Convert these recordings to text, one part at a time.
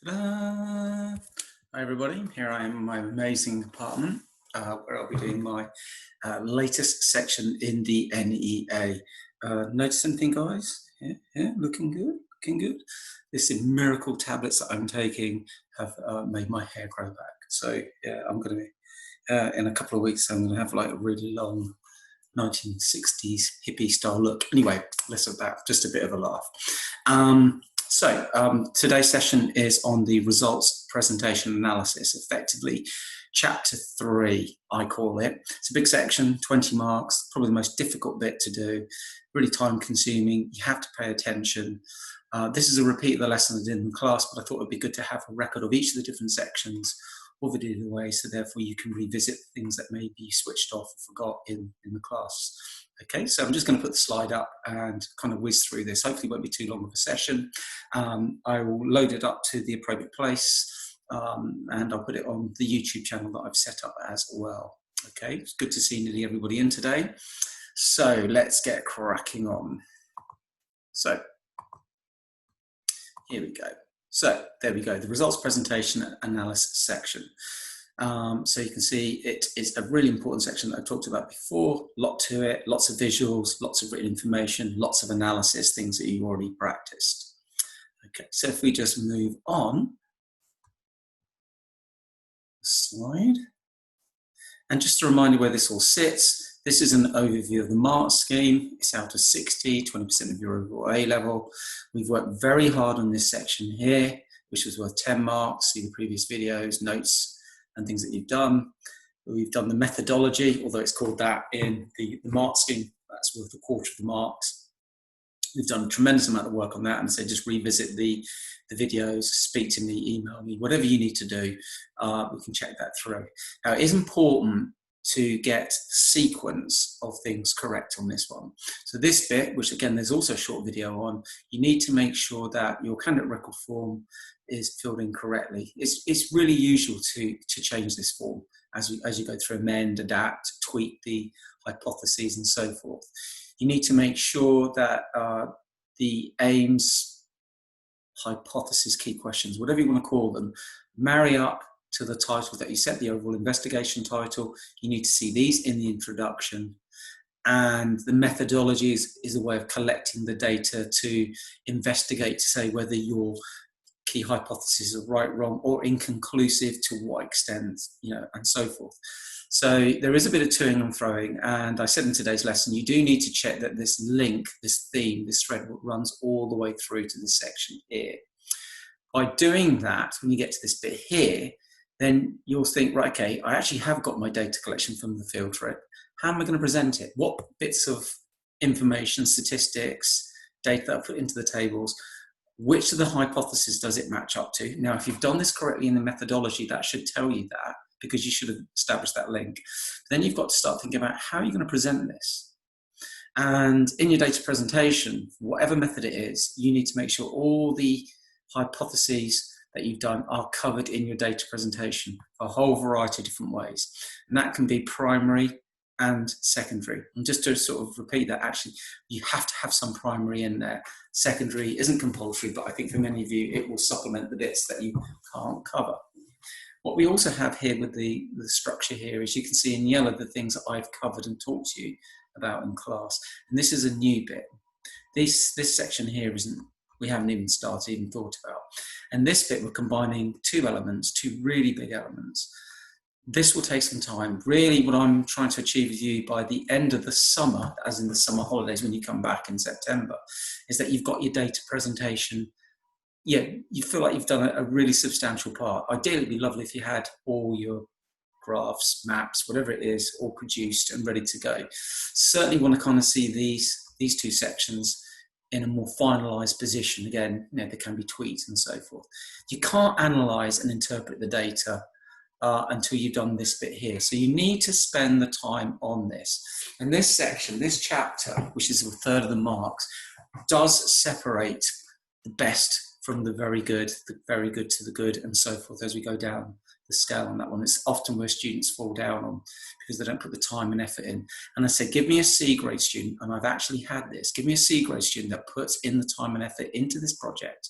Ta-da! Hi everybody, here I am in my amazing apartment where I'll be doing my latest section in the NEA. Notice anything, guys? Yeah, looking good, looking good. This miracle tablets that I'm taking have made my hair grow back. So yeah, I'm going to be, in a couple of weeks, I'm going to have like a really long 1960s hippie style look. Anyway, less of that, just a bit of a laugh. Today's session is on the results presentation analysis, effectively chapter 3, I call it. It's a big section, 20 marks, probably the most difficult bit to do, really time consuming. You have to pay attention. This is a repeat of the lesson I did in class, but I thought it'd be good to have a record of each of the different sections of it either way, so therefore you can revisit things that maybe you switched off or forgot in the class. Okay, so I'm just going to put the slide up and kind of whiz through this. Hopefully it won't be too long of a session. I will load it up to the appropriate place and I'll put it on the YouTube channel that I've set up as well. Okay, it's good to see nearly everybody in today. So let's get cracking on. So here we go. So there we go, the results presentation analysis section. So you can see it is a really important section that I talked about before, a lot to it, lots of visuals, lots of written information, lots of analysis, things that you already practiced. Okay, so if we just move on, slide. And just to remind you where this all sits, this is an overview of the mark scheme. It's out of 60, 20% of your overall A level. We've worked very hard on this section here, which was worth 10 marks. See the previous videos, notes, and things that you've done. We've done the methodology, although it's called that in the mark scheme. That's worth a quarter of the marks. We've done a tremendous amount of work on that, and so just revisit the videos, speak to me, email me, whatever you need to do, we can check that through. Now, it is important to get the sequence of things correct on this one. So this bit, which again, there's also a short video on, you need to make sure that your candidate record form is filled in correctly. It's really usual to change this form as you go through, amend, adapt, tweak the hypotheses and so forth. You need to make sure that the aims, hypothesis, key questions, whatever you want to call them, marry up to the title that you set, the overall investigation title. You need to see these in the introduction. And the methodology is a way of collecting the data to investigate, to say whether your key hypotheses are right, wrong, or inconclusive, to what extent, and so forth. So there is a bit of toing and throwing, and I said in today's lesson, you do need to check that this link, this theme, this thread runs all the way through to this section here. By doing that, when you get to this bit here, then you'll think, right, okay, I actually have got my data collection from the field trip. How am I going to present it? What bits of information, statistics, data that I put into the tables, which of the hypotheses does it match up to? Now, if you've done this correctly in the methodology, that should tell you that, because you should have established that link. But then you've got to start thinking about how you're going to present this. And in your data presentation, whatever method it is, you need to make sure all the hypotheses that you've done are covered in your data presentation for a whole variety of different ways. And that can be primary and secondary. And just to sort of repeat that, actually, you have to have some primary in there. Secondary isn't compulsory, but I think for many of you, it will supplement the bits that you can't cover. What we also have here with the structure here is you can see in yellow the things that I've covered and talked to you about in class. And this is a new bit. This section here we haven't even started, even thought about. And this bit, we're combining two elements, two really big elements. This will take some time. Really, what I'm trying to achieve with you by the end of the summer, as in the summer holidays when you come back in September, is that you've got your data presentation. Yeah, you feel like you've done a really substantial part. Ideally, it'd be lovely if you had all your graphs, maps, whatever it is, all produced and ready to go. Certainly want to kind of see these two sections in a more finalized position. Again, there can be tweaks and so forth. You can't analyze and interpret the data until you've done this bit here. So you need to spend the time on this. And this section, this chapter, which is a third of the marks, does separate the best from the very good to the good, and so forth as we go down the scale on that one. It's often where students fall down on because they don't put the time and effort in. And I say, give me a C grade student, and I've actually had this, give me a C grade student that puts in the time and effort into this project,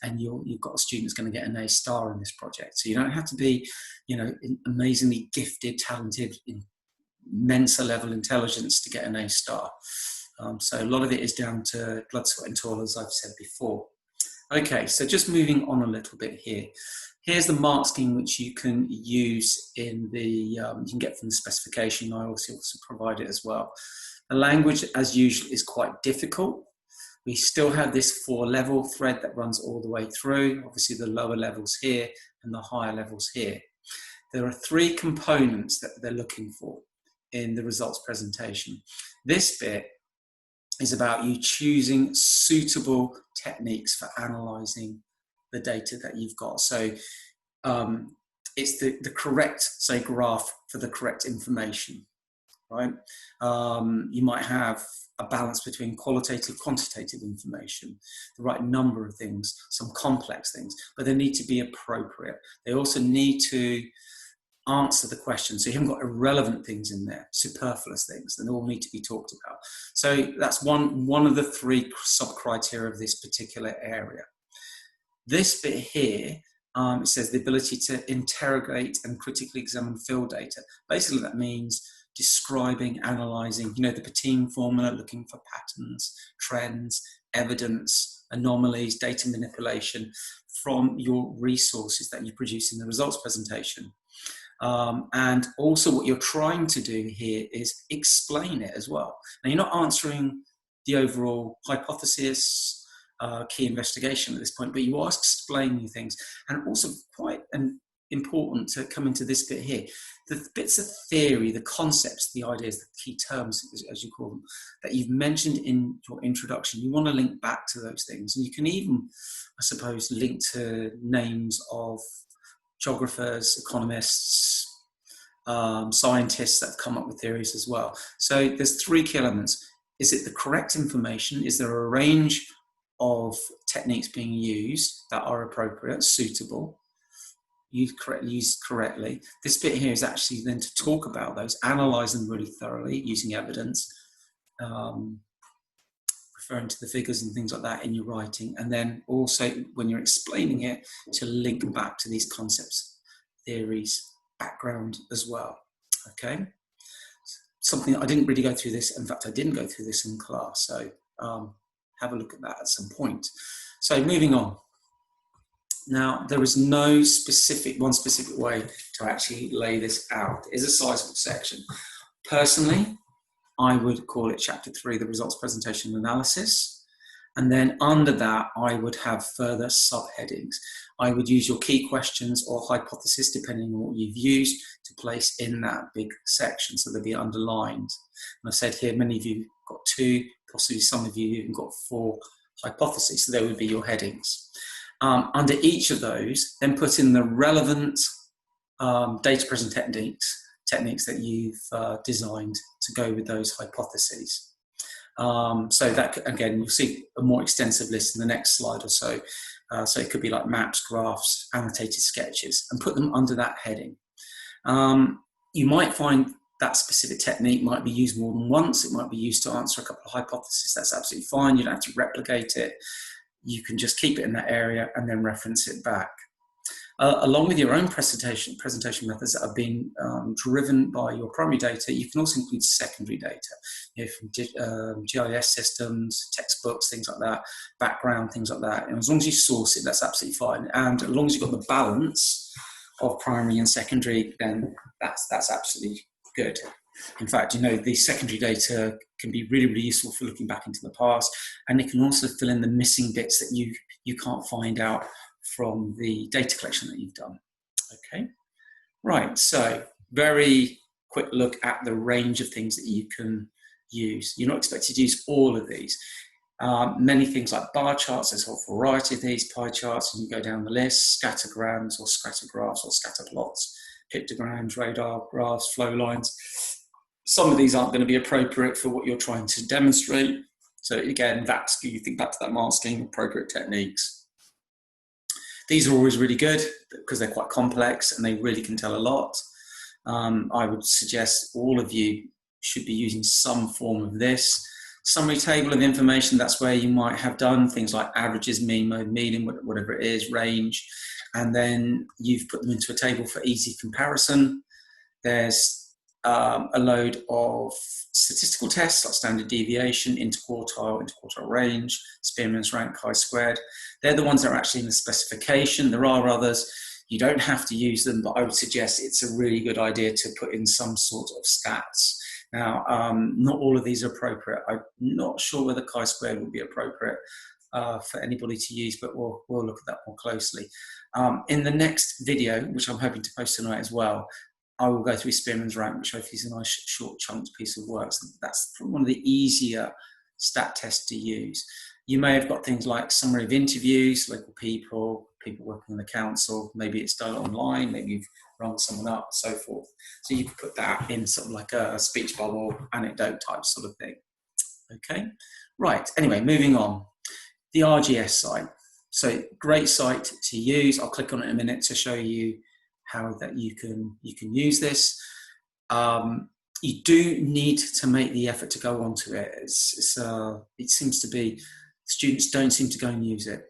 and you've got a student that's going to get an A star in this project. So you don't have to be, you know, amazingly gifted, talented, Mensa level intelligence to get an A star. So a lot of it is down to blood, sweat and toil, as I've said before. Okay, so just moving on a little bit here. Here's the mark scheme which you can use in the, you can get from the specification. I also provide it as well. The language, as usual, is quite difficult. We still have this 4-level thread that runs all the way through. Obviously the lower levels here and the higher levels here. There are 3 components that they're looking for in the results presentation. This bit is about you choosing suitable techniques for analysing the data that you've got. So it's the correct, say, graph for the correct information, right? You might have a balance between qualitative, quantitative information, the right number of things, some complex things, but they need to be appropriate. They also need to answer the question. So you haven't got irrelevant things in there, superfluous things, and they all need to be talked about. So that's one of the 3 sub-criteria of this particular area. This bit here, it says the ability to interrogate and critically examine field data. Basically that means describing, analysing, you know, the Patin formula, looking for patterns, trends, evidence, anomalies, data manipulation from your resources that you produce in the results presentation. And also what you're trying to do here is explain it as well. Now you're not answering the overall hypothesis, key investigation at this point, but you are explaining things. And also quite important to come into this bit here, the bits of theory, the concepts, the ideas, the key terms, as you call them, that you've mentioned in your introduction, you want to link back to those things. And you can even, I suppose, link to names of geographers, economists, scientists that have come up with theories as well. So there's 3 key elements. Is it the correct information? Is there a range of techniques being used that are appropriate, suitable, used correctly? This bit here is actually then to talk about those, analyse them really thoroughly using evidence, referring to the figures and things like that in your writing, and then also when you're explaining it to link back to these concepts, theories, background as well. Okay, something I didn't really go through this, in fact I didn't go through this in class, so have a look at that at some point. So moving on. Now there is no one specific way to actually lay this out. It is a sizable section. Personally, I would call it chapter 3, the results presentation analysis. And then under that, I would have further subheadings. I would use your key questions or hypothesis, depending on what you've used, to place in that big section, so they'll be underlined. And I said here, many of you got 2, possibly some of you even got 4 hypotheses, so they would be your headings. Under each of those, then put in the relevant data presentation techniques that you've designed to go with those hypotheses. So that, again, you'll see a more extensive list in the next slide or so. So it could be like maps, graphs, annotated sketches, and put them under that heading. You might find that specific technique might be used more than once. It might be used to answer a couple of hypotheses. That's absolutely fine. You don't have to replicate it. You can just keep it in that area and then reference it back. Along with your own presentation methods that have been driven by your primary data, you can also include secondary data, you know, from GIS systems, textbooks, things like that, background, things like that. And as long as you source it, that's absolutely fine. And as long as you've got the balance of primary and secondary, then that's absolutely good. In fact, you know, the secondary data can be really, really useful for looking back into the past, and it can also fill in the missing bits that you can't find out from the data collection that you've done. Okay, right, so very quick look at the range of things that you can use. You're not expected to use all of these. Many things like bar charts, there's a whole variety of these, pie charts, and you go down the list, scattergrams or scattergraphs or scatterplots, pictograms, radar graphs, flow lines. Some of these aren't going to be appropriate for what you're trying to demonstrate. So again, you think back to that mark scheme, appropriate techniques. These are always really good because they're quite complex and they really can tell a lot. I would suggest all of you should be using some form of this. Summary table of information, that's where you might have done things like averages, mean, mode, median, whatever it is, range, and then you've put them into a table for easy comparison. There's a load of statistical tests like standard deviation, interquartile range, Spearman's rank, chi-squared. They're the ones that are actually in the specification. There are others. You don't have to use them, but I would suggest it's a really good idea to put in some sort of stats. Now, not all of these are appropriate. I'm not sure whether chi-squared would be appropriate for anybody to use, but we'll look at that more closely. In the next video, which I'm hoping to post tonight as well, I will go through Spearman's rank, which hopefully is a nice short chunked piece of work. So that's one of the easier stat tests to use. You may have got things like summary of interviews, local people working in the council, maybe it's done online, maybe you've rung someone up, so forth. So you could put that in sort of like a speech bubble, anecdote type sort of thing. Okay, right, anyway, moving on. The RGS site. So great site to use. I'll click on it in a minute to show you how that you can use this. You do need to make the effort to go onto it. It seems to be, students don't seem to go and use it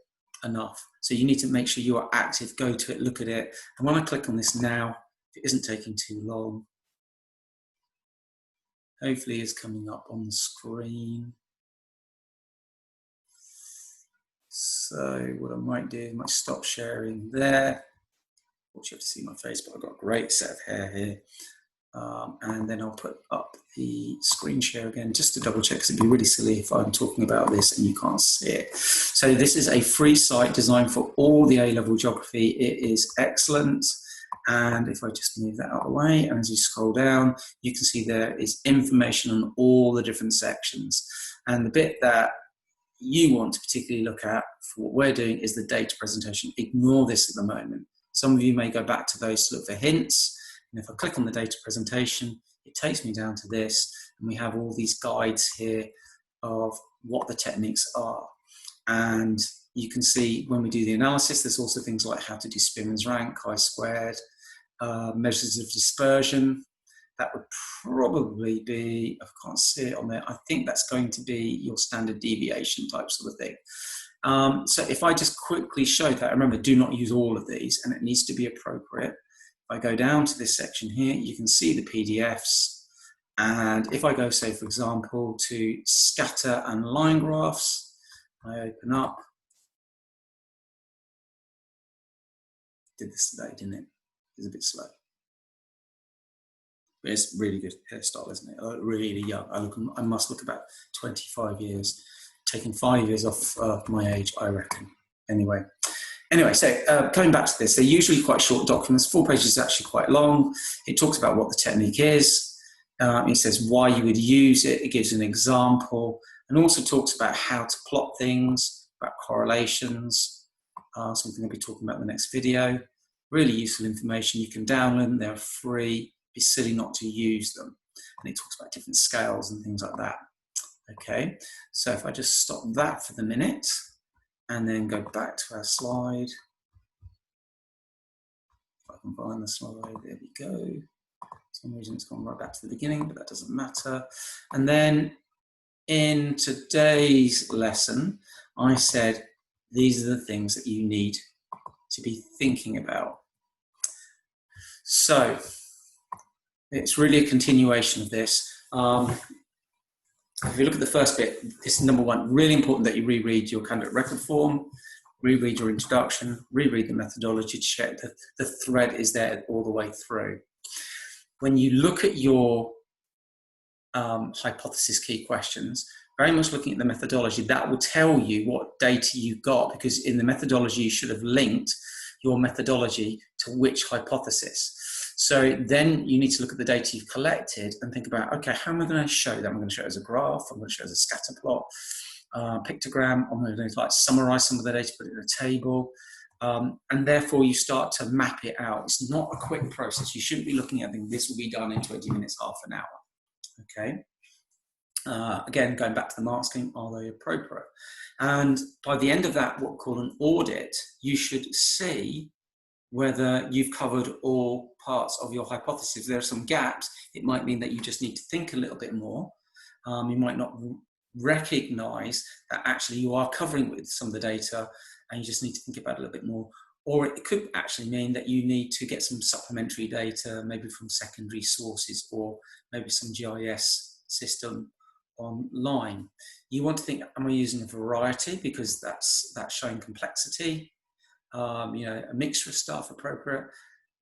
enough. So you need to make sure you are active, go to it, look at it. And when I click on this now, if it isn't taking too long, hopefully it's coming up on the screen. So what I might do, I might stop sharing there. Watch, you have to see my face, but I've got a great set of hair here. And then I'll put up the screen share again, just to double check, because it'd be really silly if I'm talking about this and you can't see it. So this is a free site designed for all the A-level geography. It is excellent. And if I just move that out of the way, and as you scroll down, you can see there is information on all the different sections. And the bit that you want to particularly look at for what we're doing is the data presentation. Ignore this at the moment. Some of you may go back to those to look for hints. And if I click on the data presentation, it takes me down to this, and we have all these guides here of what the techniques are. And you can see when we do the analysis, there's also things like how to do Spearman's rank, chi-squared, measures of dispersion. That would probably be, I can't see it on there, I think that's going to be your standard deviation type sort of thing. So if I just quickly show that, remember, do not use all of these, and it needs to be appropriate. If I go down to this section here, you can see the PDFs. And if I go, say, for example, to scatter and line graphs, I open up. Did this today, didn't it? It's a bit slow. But it's really good hairstyle, isn't it? I look really young. I must look about 25 years. Taking 5 years off my age, I reckon. Anyway, so coming back to this, they're usually quite short documents. 4 pages is actually quite long. It talks about what the technique is. It says why you would use it. It gives an example, and also talks about how to plot things, about correlations, something I'll be talking about in the next video. Really useful information. You can download them. They're free. It'd be silly not to use them. And it talks about different scales and things like that. Okay, so if I just stop that for the minute and then go back to our slide. If I can find the slide, there we go. For some reason it's gone right back to the beginning, but that doesn't matter. And then in today's lesson, I said these are the things that you need to be thinking about. So it's really a continuation of this. If you look at the first bit, it's number one, really important that you reread your candidate record form, reread your introduction, reread the methodology to check that the thread is there all the way through. When you look at your hypothesis key questions, very much looking at the methodology, that will tell you what data you got, because in the methodology you should have linked your methodology to which hypothesis. So then you need to look at the data you've collected and think about, okay, how am I going to show that? I'm going to show it as a graph, I'm going to show it as a scatter plot, pictogram, I'm going to like summarize some of the data, put it in a table, and therefore you start to map it out. It's not a quick process. You shouldn't be looking at things, this will be done in 20 minutes, half an hour, okay? Again, going back to the mark scheme, are they appropriate? And by the end of that, what we call an audit, you should see whether you've covered all parts of your hypothesis. If there are some gaps, it might mean that you just need to think a little bit more. You might not recognize that actually you are covering with some of the data and you just need to think about it a little bit more. Or it could actually mean that you need to get some supplementary data, maybe from secondary sources or maybe some GIS system online. You want to think, am I using a variety, because that's showing complexity? You know, a mixture of stuff appropriate.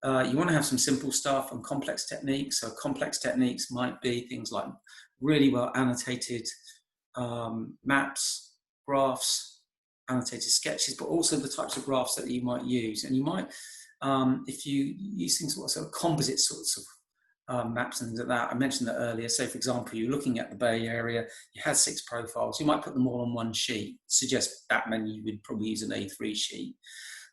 You want to have some simple stuff and complex techniques. So complex techniques might be things like really well annotated maps, graphs, annotated sketches, but also the types of graphs that you might use. And you might, if you use things sort of composite sorts of maps and things like that. I mentioned that earlier. So for example, you're looking at the Bay Area, you had 6 profiles, you might put them all on one sheet. Suggest that many you would probably use an A3 sheet.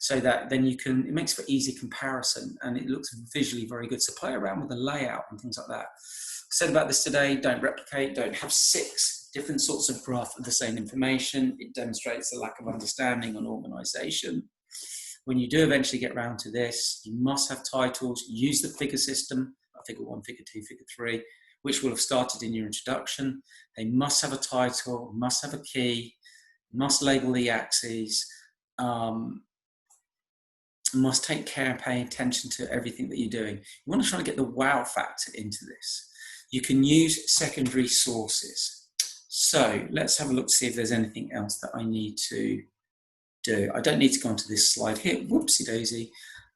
So that then you can, it makes for easy comparison and it looks visually very good. So play around with the layout and things like that. I said about this today, don't replicate, don't have 6 different sorts of graph of the same information. It demonstrates a lack of understanding and organization. When you do eventually get around to this, you must have titles, use the figure system, figure 1, figure 2, figure 3, which will have started in your introduction. They must have a title, must have a key, must label the axes, must take care and pay attention to everything that you're doing. You want to try to get the wow factor into this. You can use secondary sources. So let's have a look to see if there's anything else that I need to do. I don't need to go onto this slide here. Whoopsie daisy.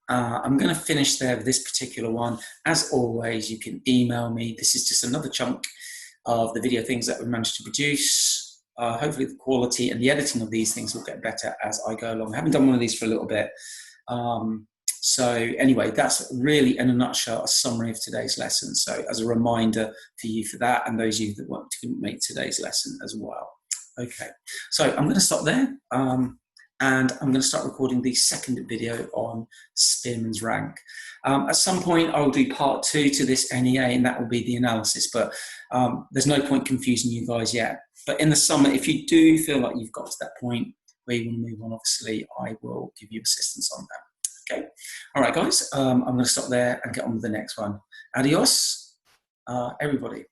I'm going to finish there with this particular one. As always, you can email me. This is just another chunk of the video things that we've managed to produce. Hopefully the quality and the editing of these things will get better as I go along. I haven't done one of these for a little bit. So anyway, that's really in a nutshell a summary of today's lesson. So as a reminder for you for that, and those of you that want to make today's lesson as well. Okay, so I'm going to stop there. And I'm going to start recording the second video on Spearman's rank. At some point, I'll do part 2 to this NEA, and that will be the analysis, but there's no point confusing you guys yet. But in the summer, if you do feel like you've got to that point where you want to move on, obviously, I will give you assistance on that. Okay. All right, guys, I'm going to stop there and get on with the next one. Adios, everybody.